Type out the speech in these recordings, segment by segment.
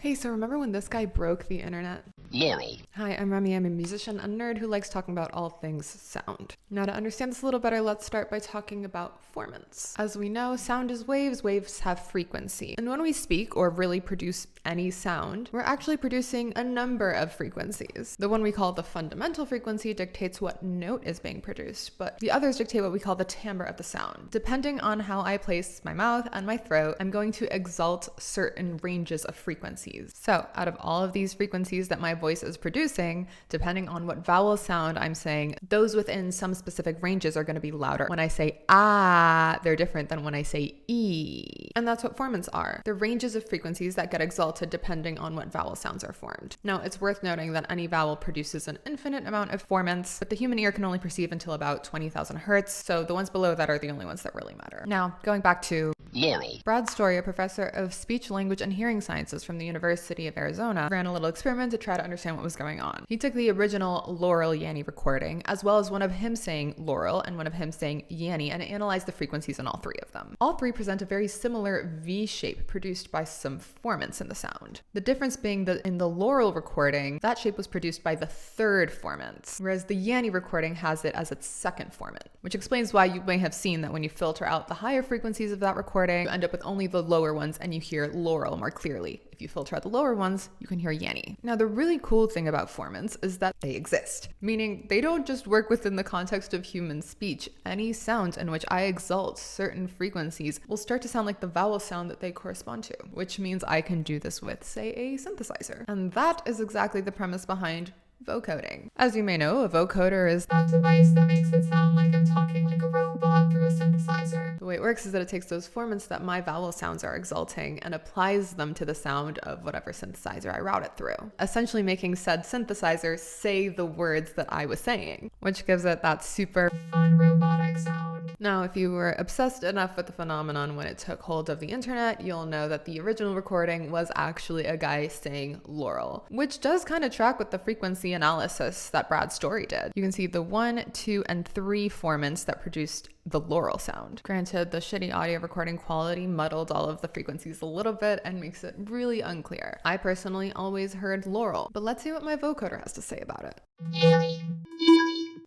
Hey, so remember when this guy broke the internet? Laurel. Hi, I'm Remy. I'm a musician, a nerd who likes talking about all things sound. Now, to understand this a little better, let's start by talking about formants. As we know, sound is waves. Waves have frequency. And when we speak or really produce any sound, we're actually producing a number of frequencies. The one we call the fundamental frequency dictates what note is being produced, but the others dictate what we call the timbre of the sound. Depending on how I place my mouth and my throat, I'm going to exalt certain ranges of frequencies. So, out of all of these frequencies that my voice is producing, depending on what vowel sound I'm saying, those within some specific ranges are going to be louder. When I say ah, they're different than when I say e. And that's what formants are. The ranges of frequencies that get exalted depending on what vowel sounds are formed. Now, it's worth noting that any vowel produces an infinite amount of formants, but the human ear can only perceive until about 20,000 hertz, so the ones below that are the only ones that really matter. Now, going back to Laurel. Brad Story, a professor of speech, language, and hearing sciences from the University of Arizona, ran a little experiment to try to understand what was going on. He took the original Laurel Yanny recording, as well as one of him saying Laurel and one of him saying Yanny, and analyzed the frequencies in all three of them. All three present a very similar V shape produced by some formants in the sound. The difference being that in the Laurel recording, that shape was produced by the third formant, whereas the Yanny recording has it as its second formant, which explains why you may have seen that when you filter out the higher frequencies of that recording, you end up with only the lower ones and you hear Laurel more clearly. If you filter out the lower ones, you can hear Yanny. Now, the really cool thing about formants is that they exist, meaning they don't just work within the context of human speech. Any sound in which I exalt certain frequencies will start to sound like the vowel sound that they correspond to, which means I can do this with, say, a synthesizer. And that is exactly the premise behind vocoding. As you may know, a vocoder is that device that makes it sound like I'm talking like a robot through a synthesizer. The way it works is that it takes those formants that my vowel sounds are exalting and applies them to the sound of whatever synthesizer I route it through, essentially making said synthesizer say the words that I was saying, which gives it that super fun robotic sound. Now, if you were obsessed enough with the phenomenon when it took hold of the internet, you'll know that the original recording was actually a guy saying Laurel, which does kind of track with the frequency analysis that Brad Story did. You can see the 1, 2, and 3 formants that produced the Laurel sound. Granted, the shitty audio recording quality muddled all of the frequencies a little bit and makes it really unclear. I personally always heard Laurel, but let's see what my vocoder has to say about it.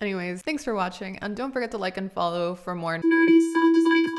Anyways, thanks for watching, and don't forget to like and follow for more nerdy sound design